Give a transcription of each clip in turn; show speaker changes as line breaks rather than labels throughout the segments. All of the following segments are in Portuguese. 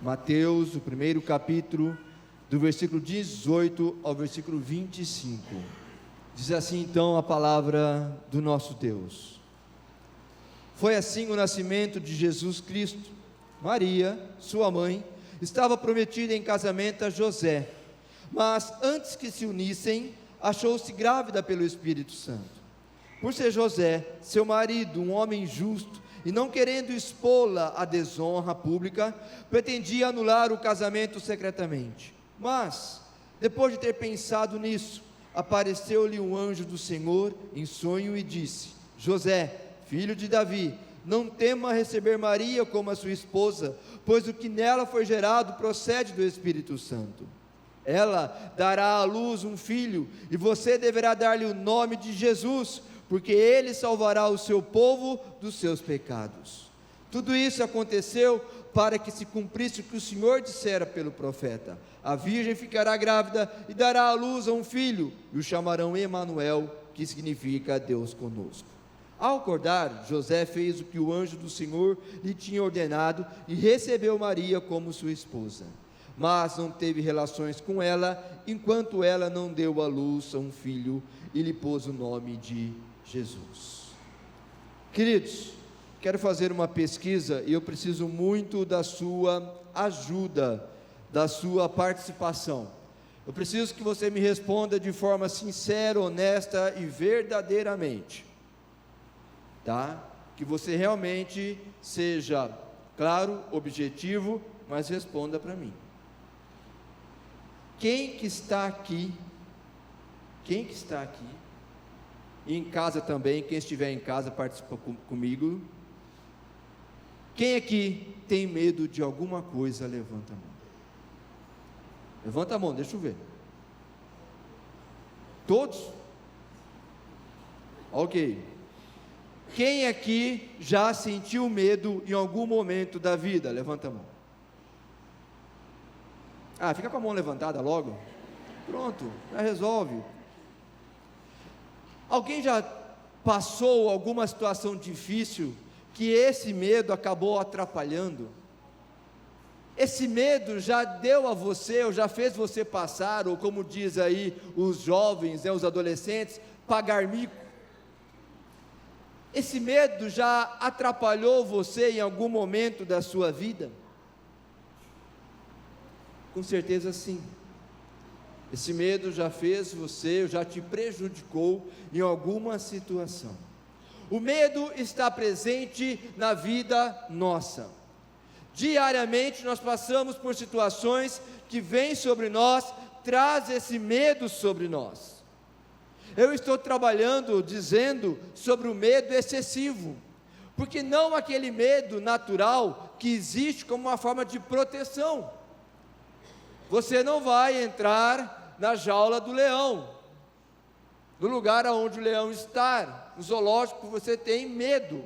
Mateus, o primeiro capítulo, do versículo 18 ao versículo 25. Diz assim então a palavra do nosso Deus. Foi assim o nascimento de Jesus Cristo. Maria, sua mãe, estava prometida em casamento a José, mas antes que se unissem, achou-se grávida pelo Espírito Santo. Por ser José, seu marido, um homem justo, e não querendo expô-la à desonra pública, pretendia anular o casamento secretamente. Mas, depois de ter pensado nisso, apareceu-lhe um anjo do Senhor em sonho e disse: José, filho de Davi, não tema receber Maria como a sua esposa, pois o que nela foi gerado procede do Espírito Santo. Ela dará à luz um filho, e você deverá dar-lhe o nome de Jesus, porque ele salvará o seu povo dos seus pecados. Tudo isso aconteceu para que se cumprisse o que o Senhor dissera pelo profeta: a virgem ficará grávida e dará à luz a um filho, e o chamarão Emanuel, que significa Deus conosco. Ao acordar, José fez o que o anjo do Senhor lhe tinha ordenado e recebeu Maria como sua esposa. Mas não teve relações com ela, enquanto ela não deu à luz a um filho e lhe pôs o nome de Jesus. Queridos, quero fazer uma pesquisa e eu preciso muito da sua ajuda, da sua participação. Eu preciso que você me responda de forma sincera, honesta e verdadeiramente, tá? Que você realmente seja claro, objetivo, mas responda para mim. Quem que está aqui? Quem que está aqui? E em casa também, quem estiver em casa participa comigo. Quem aqui tem medo de alguma coisa? Levanta a mão. Levanta a mão, deixa eu ver. Todos? Ok. Quem aqui já sentiu medo em algum momento da vida? Levanta a mão. Fica com a mão levantada logo. Pronto, já resolve. Alguém já passou alguma situação difícil que esse medo acabou atrapalhando? Esse medo já deu a você, ou já fez você passar, ou como diz aí os jovens, os adolescentes, pagar mico? Esse medo já atrapalhou você em algum momento da sua vida? Com certeza sim. Esse medo já fez você, já te prejudicou em alguma situação. O medo está presente na vida nossa. Diariamente nós passamos por situações que vêm sobre nós, traz esse medo sobre nós. Eu estou trabalhando, dizendo sobre o medo excessivo, porque não aquele medo natural que existe como uma forma de proteção. Você não vai entrar na jaula do leão, no lugar onde o leão está, no zoológico, você tem medo.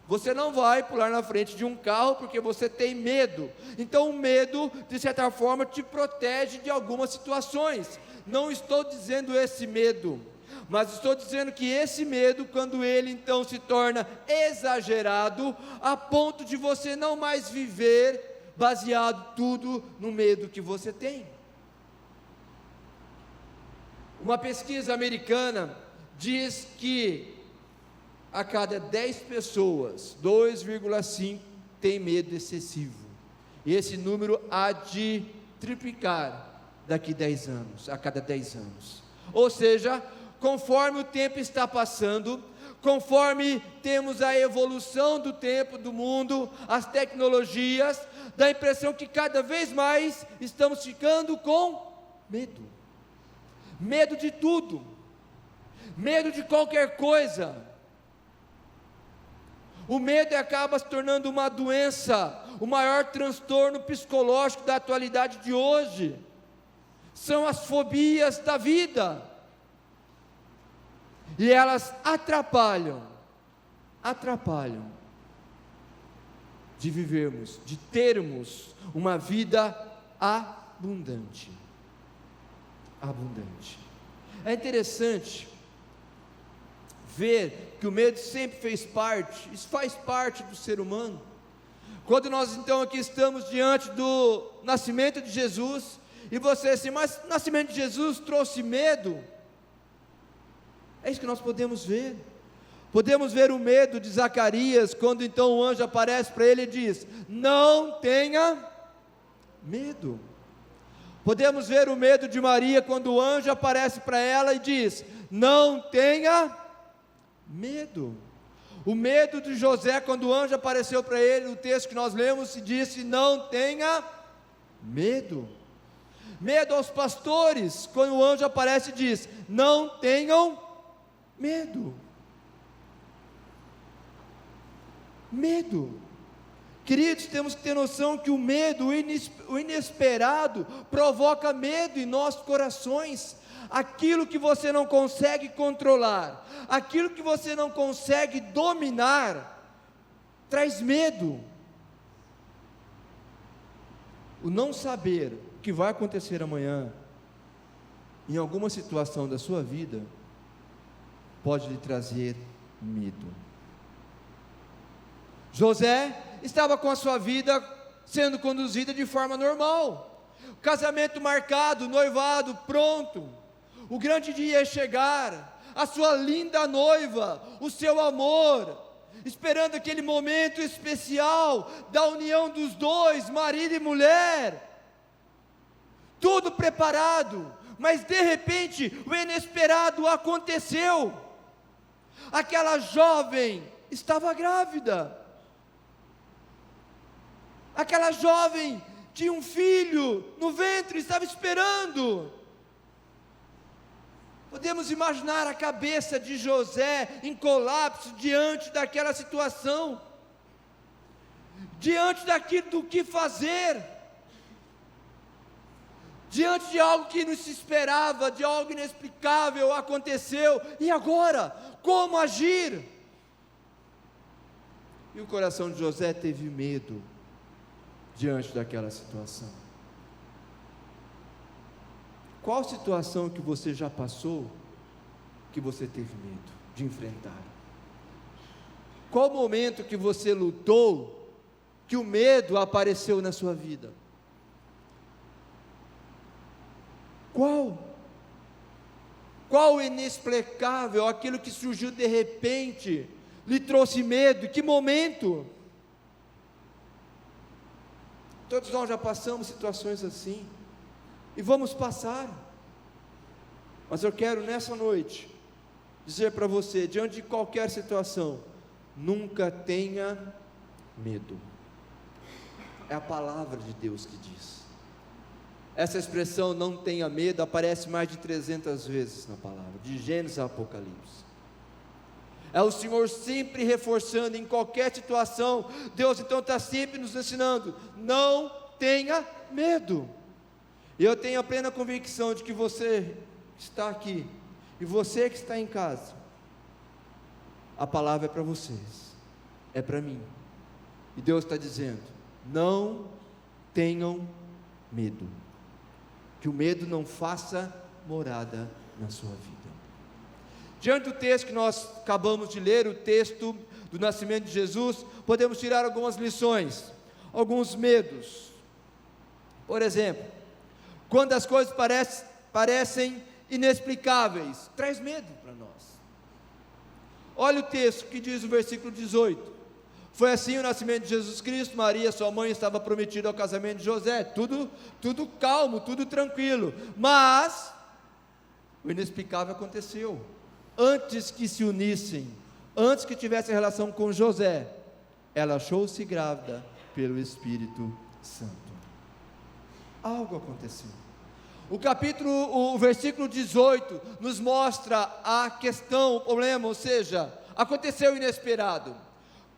Você não vai pular na frente de um carro porque você tem medo. Então o medo, de certa forma, te protege de algumas situações. Não estou dizendo esse medo, mas estou dizendo que esse medo, quando ele então se torna exagerado, a ponto de você não mais viver baseado tudo no medo que você tem. Uma pesquisa americana diz que a cada 10 pessoas, 2,5 tem medo excessivo. E esse número há de triplicar daqui 10 anos, a cada 10 anos. Ou seja, conforme o tempo está passando, conforme temos a evolução do tempo, do mundo, as tecnologias, dá a impressão que cada vez mais estamos ficando com medo. Medo de tudo. Medo de qualquer coisa. O medo acaba se tornando uma doença, o maior transtorno psicológico da atualidade de hoje. São as fobias da vida. E elas atrapalham de vivermos, de termos uma vida abundante. É interessante ver que o medo sempre fez parte, isso faz parte do ser humano. Quando nós então aqui estamos diante do nascimento de Jesus, e você assim, mas o nascimento de Jesus trouxe medo? É isso que nós podemos ver. Podemos ver o medo de Zacarias, quando então o anjo aparece para ele e diz: não tenha medo. Podemos ver o medo de Maria, quando o anjo aparece para ela e diz: não tenha medo. O medo de José, quando o anjo apareceu para ele, o texto que nós lemos, e disse: não tenha medo. Medo aos pastores, quando o anjo aparece e diz: não tenham medo. Medo. Queridos, temos que ter noção que o medo, o inesperado, provoca medo em nossos corações. Aquilo que você não consegue controlar, aquilo que você não consegue dominar, traz medo. O não saber o que vai acontecer amanhã, em alguma situação da sua vida, pode lhe trazer medo. José estava com a sua vida sendo conduzida de forma normal, casamento marcado, noivado pronto, o grande dia ia chegar, a sua linda noiva, o seu amor, esperando aquele momento especial da união dos dois, marido e mulher, tudo preparado, mas de repente o inesperado aconteceu. Aquela jovem estava grávida, aquela jovem tinha um filho no ventre, estava esperando. Podemos imaginar a cabeça de José em colapso diante daquela situação, diante daquilo do que fazer, diante de algo que não se esperava, de algo inexplicável aconteceu, e agora, como agir? E o coração de José teve medo diante daquela situação. Qual situação que você já passou, que você teve medo de enfrentar? Qual momento que você lutou, que o medo apareceu na sua vida? Qual o inexplicável, aquilo que surgiu de repente, lhe trouxe medo? Que momento? Todos nós já passamos situações assim, e vamos passar, mas eu quero nessa noite dizer para você, diante de qualquer situação, nunca tenha medo. É a palavra de Deus que diz. Essa expressão não tenha medo aparece mais de 300 vezes na palavra, de Gênesis a Apocalipse. É o Senhor sempre reforçando em qualquer situação. Deus então está sempre nos ensinando: não tenha medo. E eu tenho a plena convicção de que você que está aqui, e você que está em casa, a palavra é para vocês, é para mim, e Deus está dizendo: não tenham medo, que o medo não faça morada na sua vida. Diante do texto que nós acabamos de ler, o texto do nascimento de Jesus, podemos tirar algumas lições, alguns medos. Por exemplo, quando as coisas parecem inexplicáveis, traz medo para nós. Olha o texto que diz o versículo 18: foi assim o nascimento de Jesus Cristo. Maria, sua mãe, estava prometida ao casamento de José, tudo calmo, tudo tranquilo, mas o inexplicável aconteceu. Antes que se unissem, antes que tivessem relação com José, ela achou-se grávida pelo Espírito Santo. Algo aconteceu. O versículo 18 nos mostra a questão, o problema, ou seja, aconteceu o inesperado.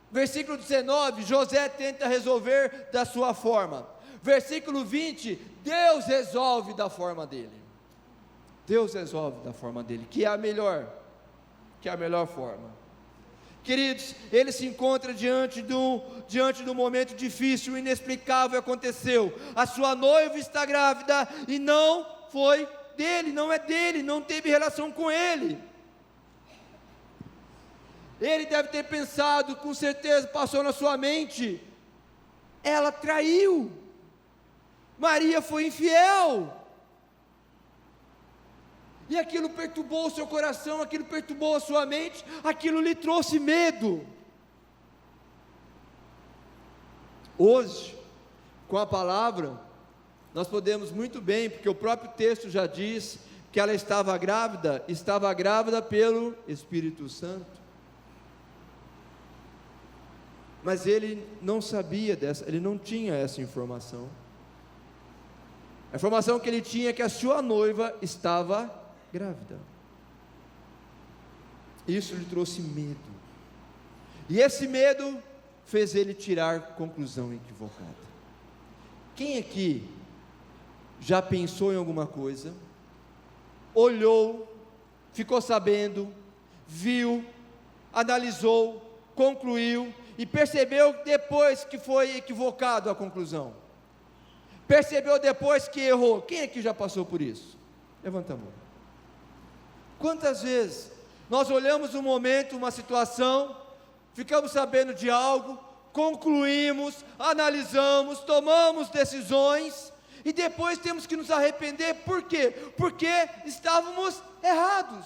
Versículo 19, José tenta resolver da sua forma. Versículo 20, Deus resolve da forma dele. Deus resolve da forma dele, que é a melhor forma. Queridos, ele se encontra diante de um momento difícil, inexplicável aconteceu. A sua noiva está grávida e não foi dele, não é dele, não teve relação com ele. Ele deve ter pensado, com certeza passou na sua mente: ela traiu, Maria foi infiel, e aquilo perturbou o seu coração, aquilo perturbou a sua mente, aquilo lhe trouxe medo. Hoje, com a palavra, nós podemos muito bem, porque o próprio texto já diz que ela estava grávida pelo Espírito Santo. Mas ele não sabia dessa, ele não tinha essa informação. A informação que ele tinha é que a sua noiva estava grávida. Isso lhe trouxe medo. E esse medo fez ele tirar conclusão equivocada. Quem aqui já pensou em alguma coisa, olhou, ficou sabendo, viu, analisou, concluiu e percebeu depois que foi equivocado a conclusão? Percebeu depois que errou? Quem aqui já passou por isso? Levanta a mão. Quantas vezes nós olhamos um momento, uma situação, ficamos sabendo de algo, concluímos, analisamos, tomamos decisões, e depois temos que nos arrepender. Por quê? Porque estávamos errados,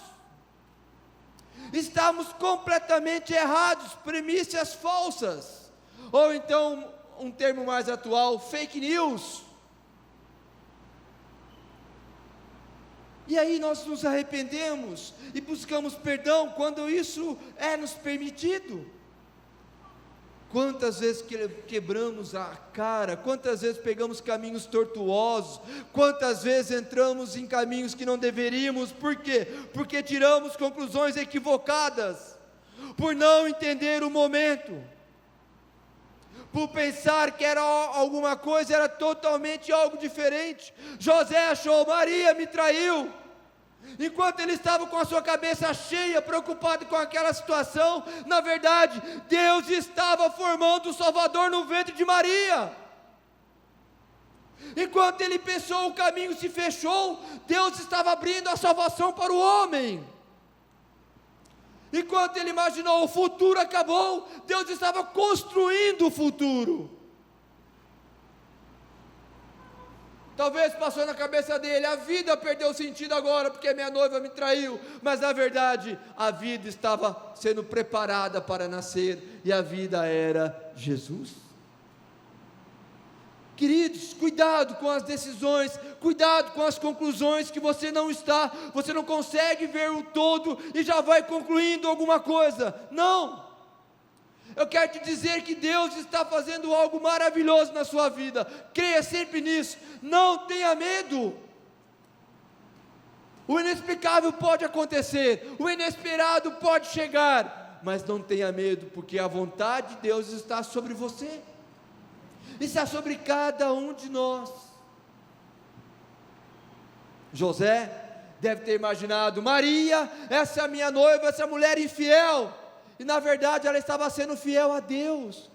estávamos completamente errados, premissas falsas, ou então, um termo mais atual, fake news. E aí nós nos arrependemos e buscamos perdão quando isso é nos permitido. Quantas vezes quebramos a cara, quantas vezes pegamos caminhos tortuosos, quantas vezes entramos em caminhos que não deveríamos. Por quê? Porque tiramos conclusões equivocadas, por não entender o momento, por pensar que era alguma coisa, era totalmente algo diferente. José achou, Maria me traiu. Enquanto ele estava com a sua cabeça cheia, preocupado com aquela situação, na verdade, Deus estava formando o Salvador no ventre de Maria. Enquanto ele pensou, o caminho se fechou, Deus estava abrindo a salvação para o homem. Enquanto ele imaginou, o futuro acabou, Deus estava construindo o futuro. Talvez passou na cabeça dele, a vida perdeu sentido agora, porque minha noiva me traiu, mas na verdade, a vida estava sendo preparada para nascer, e a vida era Jesus. Queridos, cuidado com as decisões, cuidado com as conclusões, que você não consegue ver o todo, e já vai concluindo alguma coisa. Não, eu quero te dizer que Deus está fazendo algo maravilhoso na sua vida, creia sempre nisso, não tenha medo. O inexplicável pode acontecer, o inesperado pode chegar, mas não tenha medo, porque a vontade de Deus está sobre você, está sobre cada um de nós. José deve ter imaginado, Maria, essa é a minha noiva, essa mulher infiel, e na verdade ela estava sendo fiel a Deus,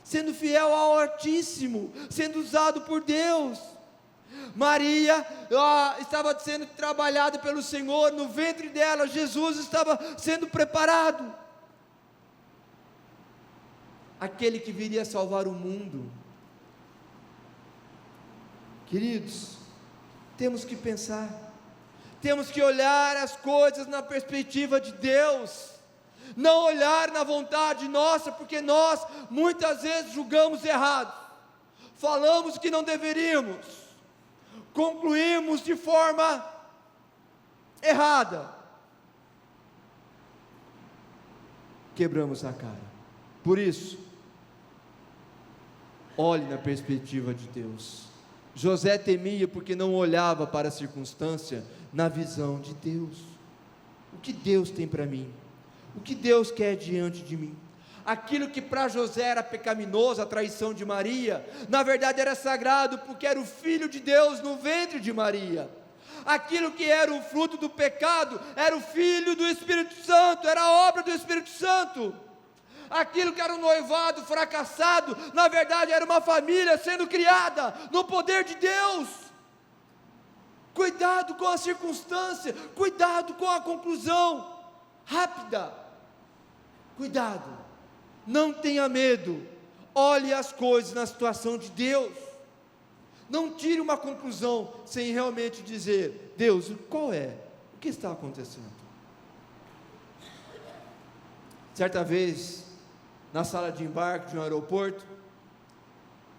sendo fiel ao Altíssimo, sendo usado por Deus. Maria estava sendo trabalhada pelo Senhor, no ventre dela Jesus estava sendo preparado, aquele que viria salvar o mundo. Queridos, temos que pensar, temos que olhar as coisas na perspectiva de Deus, não olhar na vontade nossa, porque nós muitas vezes julgamos errado, falamos que não deveríamos, concluímos de forma errada, quebramos a cara. Por isso, olhe na perspectiva de Deus. José temia porque não olhava para a circunstância na visão de Deus. O que Deus tem para mim? O que Deus quer diante de mim? Aquilo que para José era pecaminoso, a traição de Maria, na verdade era sagrado, porque era o Filho de Deus no ventre de Maria. Aquilo que era o fruto do pecado, era o Filho do Espírito Santo, era a obra do Espírito Santo. Aquilo que era um noivado fracassado, na verdade era uma família sendo criada no poder de Deus. Cuidado com a circunstância, cuidado com a conclusão rápida, cuidado, não tenha medo, olhe as coisas na situação de Deus. Não tire uma conclusão sem realmente dizer: Deus, qual é? O que está acontecendo? Certa vez, na sala de embarque de um aeroporto,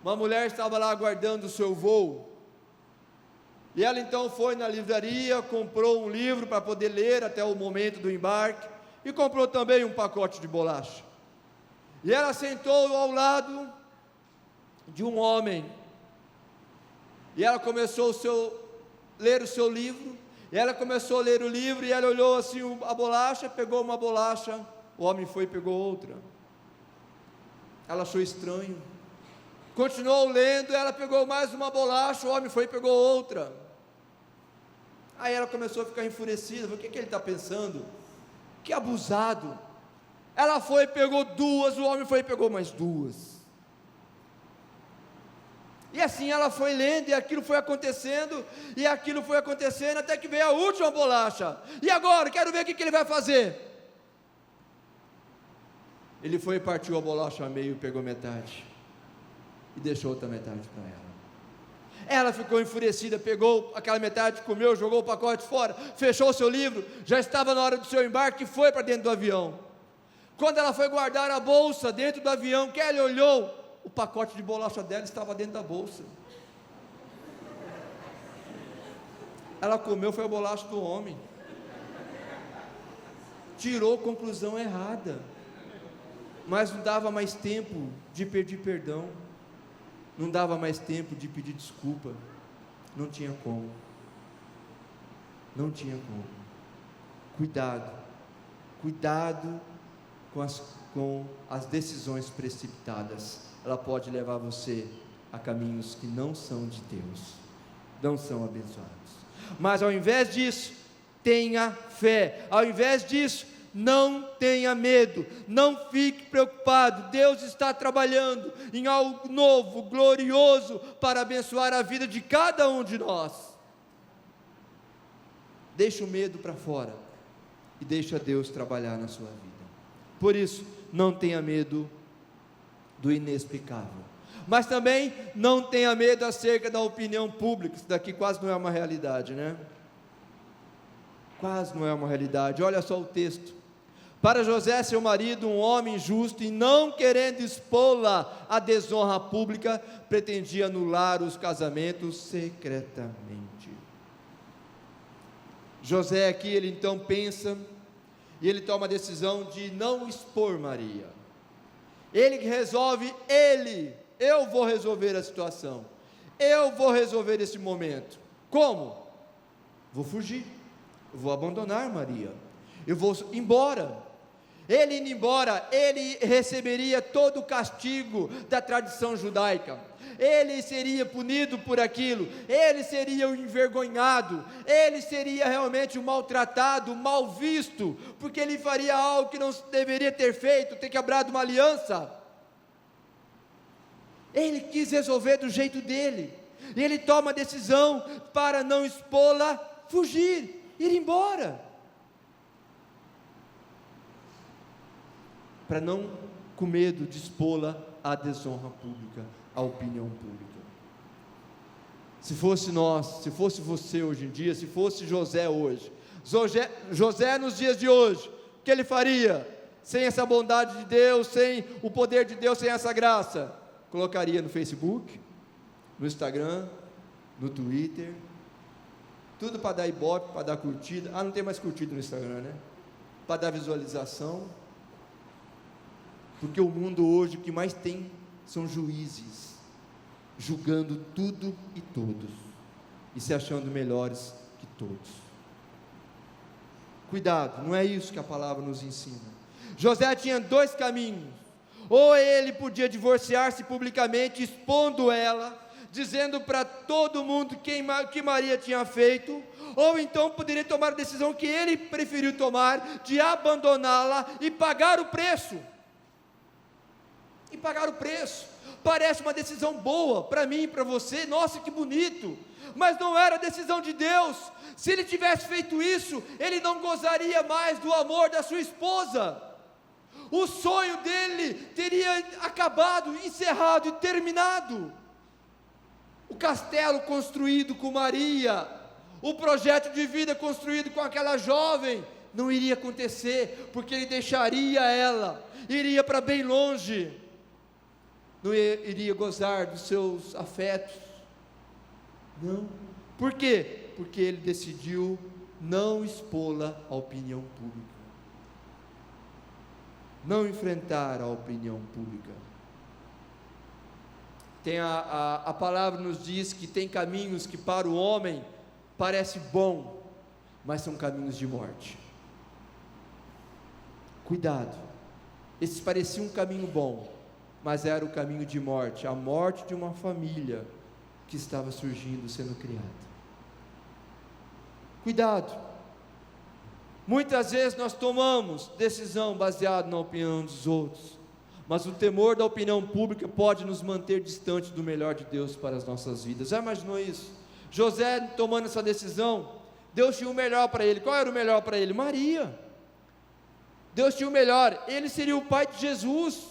uma mulher estava lá aguardando o seu voo, e ela então foi na livraria, comprou um livro para poder ler até o momento do embarque, e comprou também um pacote de bolacha, e ela sentou ao lado de um homem, e ela começou ler o seu livro, e ela começou a ler o livro, e ela olhou assim a bolacha, pegou uma bolacha, o homem foi e pegou outra, ela achou estranho, continuou lendo, ela pegou mais uma bolacha, o homem foi e pegou outra, aí ela começou a ficar enfurecida, o que ele está pensando? Que abusado, ela foi e pegou duas, o homem foi e pegou mais duas, e assim ela foi lendo, e aquilo foi acontecendo, até que veio a última bolacha, e agora, quero ver o que ele vai fazer. Ele foi e partiu a bolacha a meio, pegou metade, e deixou outra metade para ela. Ela ficou enfurecida, pegou aquela metade, comeu, jogou o pacote fora, fechou o seu livro, já estava na hora do seu embarque, e foi para dentro do avião. Quando ela foi guardar a bolsa dentro do avião, que ela olhou, o pacote de bolacha dela estava dentro da bolsa. Ela comeu, foi a bolacha do homem, tirou conclusão errada, mas não dava mais tempo de pedir perdão, não dava mais tempo de pedir desculpa, não tinha como, cuidado com as decisões precipitadas, ela pode levar você a caminhos que não são de Deus, não são abençoados, mas ao invés disso, tenha fé, ao invés disso, não tenha medo, não fique preocupado, Deus está trabalhando em algo novo, glorioso, para abençoar a vida de cada um de nós. Deixa o medo para fora, e deixa Deus trabalhar na sua vida. Por isso, não tenha medo do inexplicável, mas também não tenha medo acerca da opinião pública. Isso daqui quase não é uma realidade, né? Quase não é uma realidade. Olha só o texto: para José, seu marido, um homem justo, e não querendo expô-la à desonra pública, pretendia anular os casamentos secretamente. José aqui, ele então pensa, e ele toma a decisão de não expor Maria. Ele resolve, eu vou resolver a situação, eu vou resolver esse momento. Como? Vou fugir, eu vou abandonar Maria, eu vou embora. Ele indo embora, ele receberia todo o castigo da tradição judaica, ele seria punido por aquilo, ele seria o envergonhado, ele seria realmente o maltratado, o mal visto, porque ele faria algo que não deveria ter feito, ter quebrado uma aliança. Ele quis resolver do jeito dele, e ele toma a decisão para não expô-la, fugir, ir embora, para não com medo de expô-la à desonra pública, à opinião pública. Se fosse nós, se fosse você hoje em dia, se fosse José hoje, José nos dias de hoje, o que ele faria? Sem essa bondade de Deus, sem o poder de Deus, sem essa graça, colocaria no Facebook, no Instagram, no Twitter, tudo para dar ibope, para dar curtida. Não tem mais curtida no Instagram, né? Para dar visualização, porque o mundo hoje o que mais tem são juízes, julgando tudo e todos, e se achando melhores que todos. Cuidado, não é isso que a palavra nos ensina. José tinha dois caminhos: ou ele podia divorciar-se publicamente, expondo ela, dizendo para todo mundo que Maria tinha feito, ou então poderia tomar a decisão que ele preferiu tomar, de abandoná-la e pagar o preço. Parece uma decisão boa para mim e para você, nossa, que bonito, mas não era a decisão de Deus. Se ele tivesse feito isso, ele não gozaria mais do amor da sua esposa. O sonho dele teria acabado, encerrado e terminado. O castelo construído com Maria, o projeto de vida construído com aquela jovem, não iria acontecer, porque ele deixaria ela, iria para bem longe, não iria gozar dos seus afetos. Não. Por quê? Porque ele decidiu não expô-la à opinião pública, não enfrentar a opinião pública. A palavra nos diz que tem caminhos que para o homem parece bom, mas são caminhos de morte. Cuidado, esse parecia um caminho bom, mas era o caminho de morte, a morte de uma família que estava surgindo, sendo criada. Cuidado, muitas vezes nós tomamos decisão baseada na opinião dos outros, mas o temor da opinião pública pode nos manter distante do melhor de Deus para as nossas vidas. Já imaginou isso? José tomando essa decisão, Deus tinha o melhor para ele. Qual era o melhor para ele? Maria. Deus tinha o melhor, ele seria o pai de Jesus,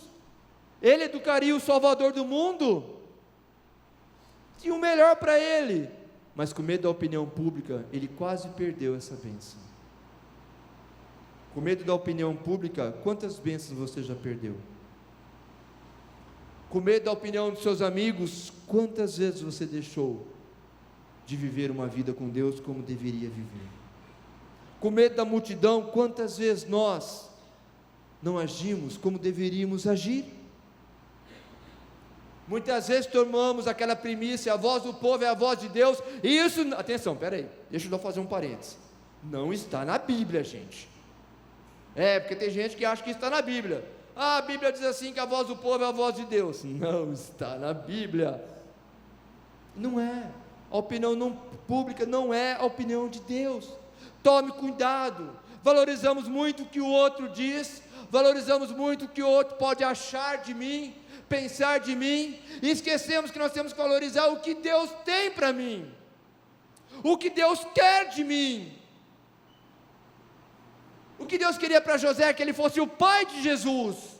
ele educaria o Salvador do mundo, tinha o melhor para ele, mas com medo da opinião pública, ele quase perdeu essa bênção. Com medo da opinião pública, quantas bênçãos você já perdeu? Com medo da opinião dos seus amigos, quantas vezes você deixou de viver uma vida com Deus como deveria viver? Com medo da multidão, quantas vezes nós não agimos como deveríamos agir? Muitas vezes tomamos aquela premissa, a voz do povo é a voz de Deus, e isso, atenção, peraí, deixa eu fazer um parênteses, não está na Bíblia, gente. Porque tem gente que acha que está na Bíblia. A Bíblia diz assim que a voz do povo é a voz de Deus. Não está na Bíblia. Não é. A opinião pública não é a opinião de Deus. Tome cuidado. Valorizamos muito o que o outro diz, valorizamos muito o que o outro pode achar de mim, pensar de mim, e esquecemos que nós temos que valorizar o que Deus tem para mim, o que Deus quer de mim. O que Deus queria para José é que ele fosse o pai de Jesus,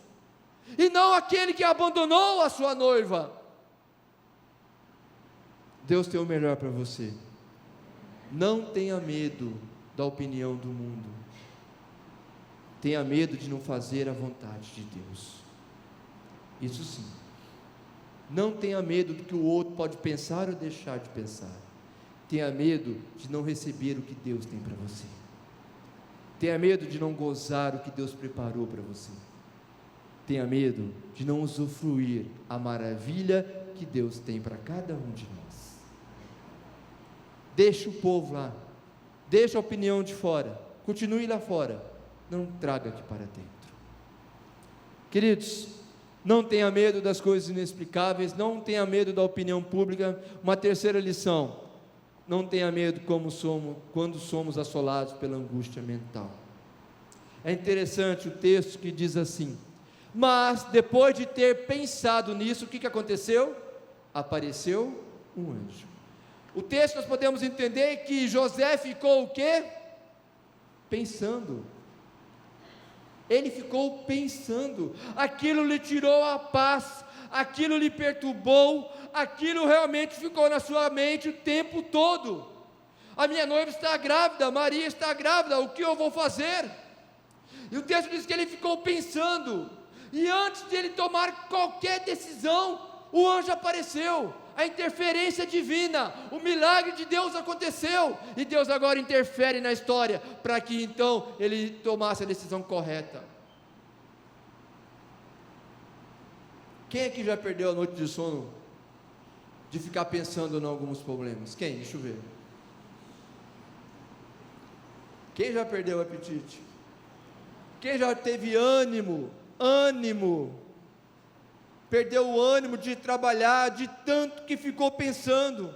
e não aquele que abandonou a sua noiva. Deus tem o melhor para você. Não tenha medo da opinião do mundo, tenha medo de não fazer a vontade de Deus. Isso sim. Não tenha medo do que o outro pode pensar ou deixar de pensar. Tenha medo de não receber o que Deus tem para você. Tenha medo de não gozar o que Deus preparou para você. Tenha medo de não usufruir a maravilha que Deus tem para cada um de nós. Deixe o povo lá, deixe a opinião de fora, continue lá fora, não traga aqui para dentro. Queridos, não tenha medo das coisas inexplicáveis, não tenha medo da opinião pública. Uma terceira lição: não tenha medo quando somos assolados pela angústia mental. É interessante o texto que diz assim: mas depois de ter pensado nisso, o que aconteceu? Apareceu um anjo. O texto nós podemos entender que José ficou o quê? Pensando. Ele ficou pensando, aquilo lhe tirou a paz, aquilo lhe perturbou, aquilo realmente ficou na sua mente o tempo todo. A minha noiva está grávida, Maria está grávida, o que eu vou fazer? E o texto diz que ele ficou pensando, e antes de ele tomar qualquer decisão, o anjo apareceu, a interferência divina, o milagre de Deus aconteceu, e Deus agora interfere na história, para que então ele tomasse a decisão correta. Quem aqui já perdeu a noite de sono, de ficar pensando em alguns problemas? Quem? Deixa eu ver. Quem já perdeu o apetite? Quem já teve ânimo, perdeu o ânimo de trabalhar, de tanto que ficou pensando,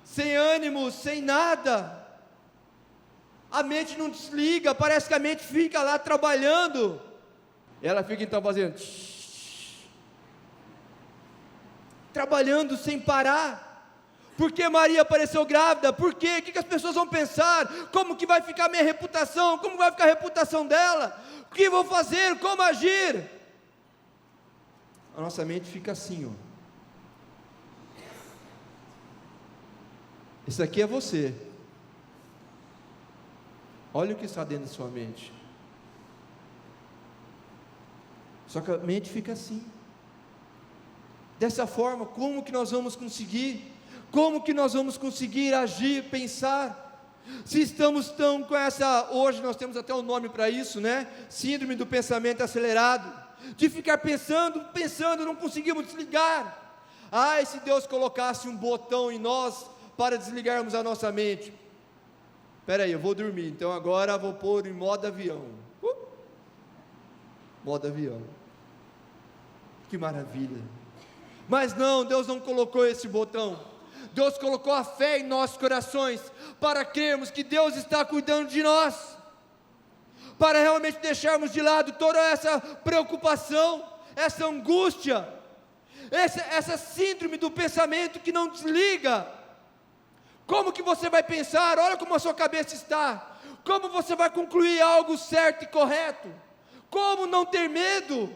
sem ânimo, sem nada, a mente não desliga, parece que a mente fica lá trabalhando, ela fica então fazendo, trabalhando sem parar, Por que Maria apareceu grávida? Por quê? O que as pessoas vão pensar? Como que vai ficar a minha reputação? Como vai ficar a reputação dela? O que vou fazer? Como agir? A nossa mente fica assim, ó. Isso aqui é você. Olha o que está dentro da sua mente. Só que a mente fica assim. Dessa forma, como que nós vamos conseguir? Como que nós vamos conseguir agir, pensar? Se estamos tão com essa, hoje nós temos até um nome para isso, né? Síndrome do pensamento acelerado, de ficar pensando, não conseguimos desligar. E se Deus colocasse um botão em nós, para desligarmos a nossa mente? Espera aí, eu vou dormir, então agora vou pôr em modo avião. Modo avião. Que maravilha. Mas não, Deus não colocou esse botão. Deus colocou a fé em nossos corações, para crermos que Deus está cuidando de nós, para realmente deixarmos de lado toda essa preocupação, essa angústia, essa síndrome do pensamento que não desliga. Como que você vai pensar? Olha como a sua cabeça está. Como você vai concluir algo certo e correto? Como não ter medo?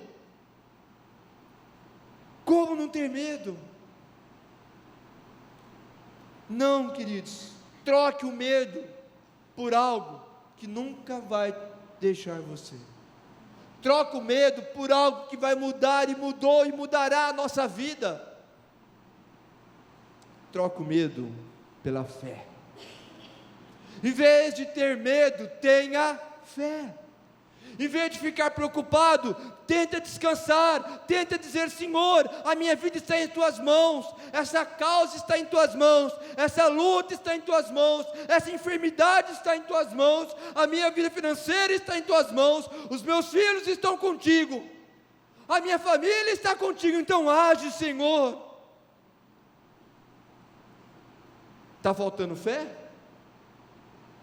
Como não ter medo? Não, queridos, troque o medo por algo que nunca vai deixar você. Troque o medo por algo que vai mudar e mudou e mudará a nossa vida. Troque o medo pela fé. Em vez de ter medo, tenha fé. Em vez de ficar preocupado, tenta descansar, tenta dizer: Senhor, a minha vida está em tuas mãos, essa causa está em tuas mãos, essa luta está em tuas mãos, essa enfermidade está em tuas mãos, a minha vida financeira está em tuas mãos, os meus filhos estão contigo, a minha família está contigo, então age, Senhor. Está faltando fé?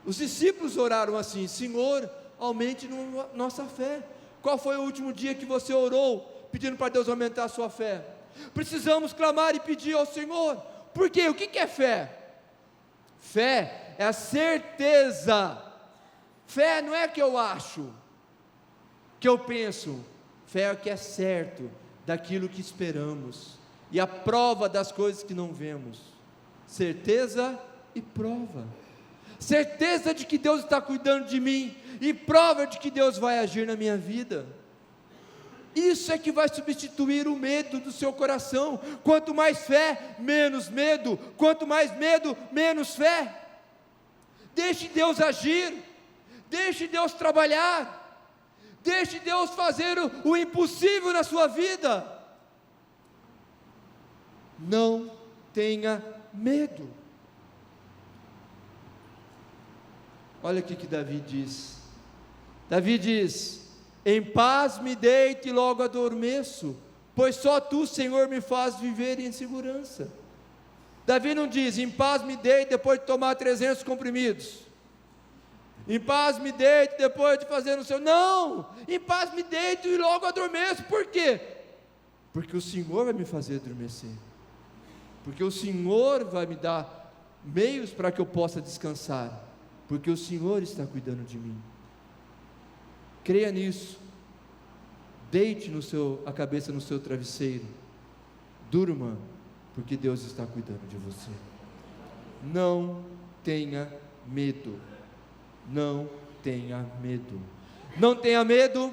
Os discípulos oraram assim: Senhor, aumente nossa fé. Qual foi o último dia que você orou, pedindo para Deus aumentar a sua fé? Precisamos clamar e pedir ao Senhor. Por quê? O que é fé? Fé é a certeza. Fé não é que eu acho, que eu penso. Fé é o que é certo, daquilo que esperamos, e a prova das coisas que não vemos. Certeza e prova. Certeza de que Deus está cuidando de mim, e prova de que Deus vai agir na minha vida. Isso é que vai substituir o medo do seu coração. Quanto mais fé, menos medo. Quanto mais medo, menos fé. Deixe Deus agir, deixe Deus trabalhar, deixe Deus fazer o impossível na sua vida. Não tenha medo. Olha o que Davi diz. Davi diz: em paz me deito e logo adormeço, pois só tu, Senhor, me faz viver em segurança. Davi não diz: em paz me deito depois de tomar 300 comprimidos, em paz me deito depois de fazer o seu. Não, em paz me deito e logo adormeço. Por quê? Porque o Senhor vai me fazer adormecer, porque o Senhor vai me dar meios para que eu possa descansar, porque o Senhor está cuidando de mim. Creia nisso. Deite a cabeça no seu travesseiro, durma, porque Deus está cuidando de você. Não tenha medo. Não tenha medo. Não tenha medo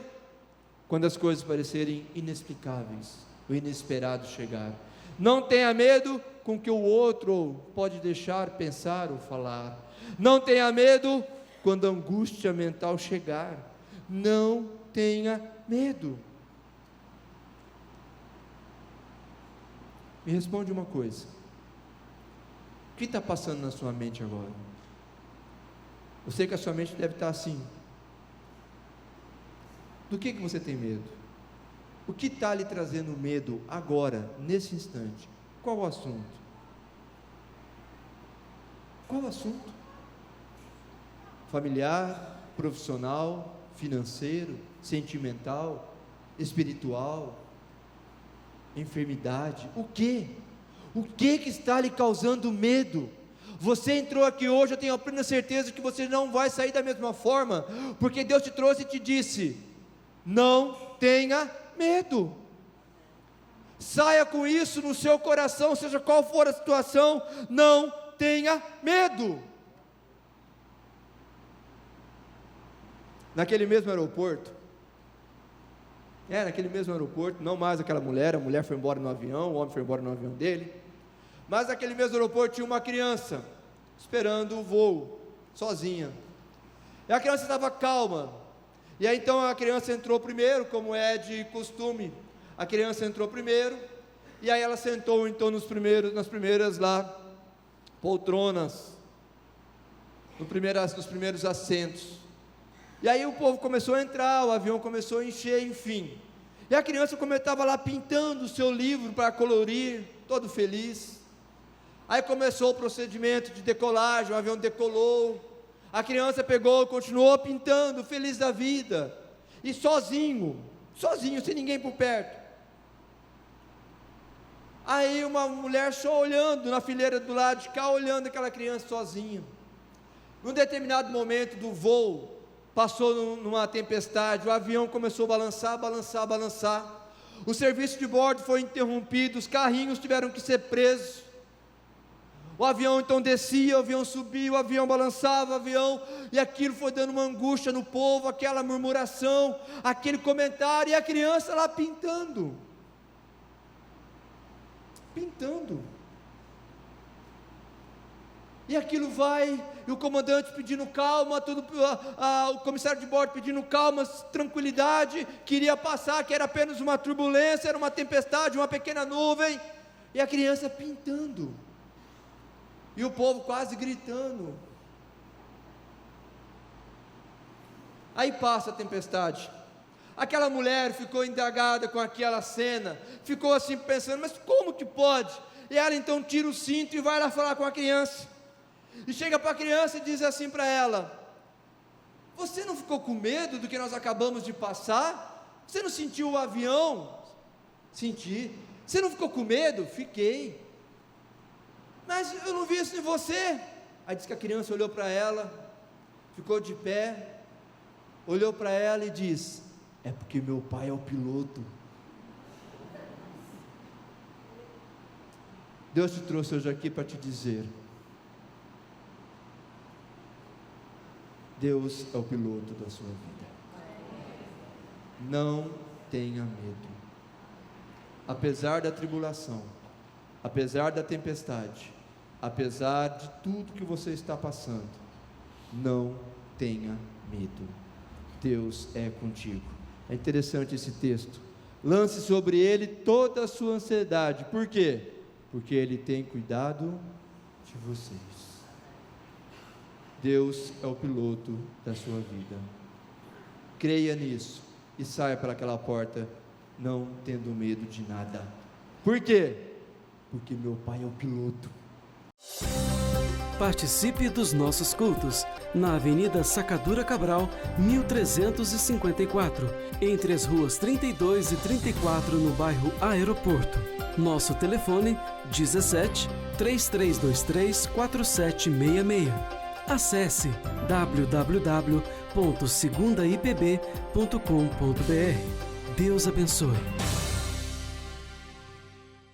quando as coisas parecerem inexplicáveis, o inesperado chegar. Não tenha medo com o que o outro pode deixar pensar ou falar. Não tenha medo quando a angústia mental chegar. Não tenha medo. Me responde uma coisa: o que está passando na sua mente agora? Eu sei que a sua mente deve estar assim. Do que você tem medo? O que está lhe trazendo medo agora, nesse instante? Qual o assunto? Qual o assunto? Familiar, profissional, financeiro, sentimental, espiritual, enfermidade? O que? O que está lhe causando medo? Você entrou aqui hoje, eu tenho a plena certeza que você não vai sair da mesma forma, porque Deus te trouxe e te disse: não tenha medo. Saia com isso no seu coração, seja qual for a situação, não tenha medo. Naquele mesmo aeroporto, não mais aquela mulher, a mulher foi embora no avião, o homem foi embora no avião dele, mas naquele mesmo aeroporto tinha uma criança, esperando o voo, sozinha, e a criança estava calma, e aí então a criança entrou primeiro, como é de costume, a criança entrou primeiro, e aí ela sentou então nas primeiras lá, poltronas, nos primeiros assentos, e aí o povo começou a entrar, o avião começou a encher, enfim, e a criança estava lá pintando o seu livro para colorir, todo feliz. Aí começou o procedimento de decolagem, o avião decolou, a criança pegou, continuou pintando, feliz da vida, e sozinho, sem ninguém por perto. Aí uma mulher só olhando, na fileira do lado de cá, olhando aquela criança sozinha. Num determinado momento do voo, passou numa tempestade, o avião começou a balançar, o serviço de bordo foi interrompido, os carrinhos tiveram que ser presos, o avião então descia, o avião subia, o avião balançava, e aquilo foi dando uma angústia no povo, aquela murmuração, aquele comentário, e a criança lá pintando, e aquilo vai, e o comandante pedindo calma, o comissário de bordo pedindo calma, tranquilidade, queria passar, que era apenas uma turbulência, era uma tempestade, uma pequena nuvem, e a criança pintando, e o povo quase gritando. Aí passa a tempestade, aquela mulher ficou indagada com aquela cena, ficou assim pensando, mas como que pode? E ela então tira o cinto e vai lá falar com a criança, e chega para a criança e diz assim para ela: você não ficou com medo do que nós acabamos de passar? Você não sentiu o avião? Senti. Você não ficou com medo? Fiquei. Mas eu não vi isso em você. Aí diz que a criança olhou para ela, ficou de pé, olhou para ela e diz: é porque meu pai é o piloto. Deus te trouxe hoje aqui para te dizer: Deus é o piloto da sua vida. Não tenha medo. Apesar da tribulação, apesar da tempestade, apesar de tudo que você está passando, não tenha medo. Deus é contigo. É interessante esse texto. Lance sobre ele toda a sua ansiedade. Por quê? Porque ele tem cuidado de vocês. Deus é o piloto da sua vida. Creia nisso e saia para aquela porta não tendo medo de nada. Por quê? Porque meu pai é o piloto.
Participe dos nossos cultos na Avenida Sacadura Cabral, 1354, entre as ruas 32 e 34, no bairro Aeroporto. Nosso telefone 17 3323 4766. Acesse www.segundaipb.com.br. Deus abençoe.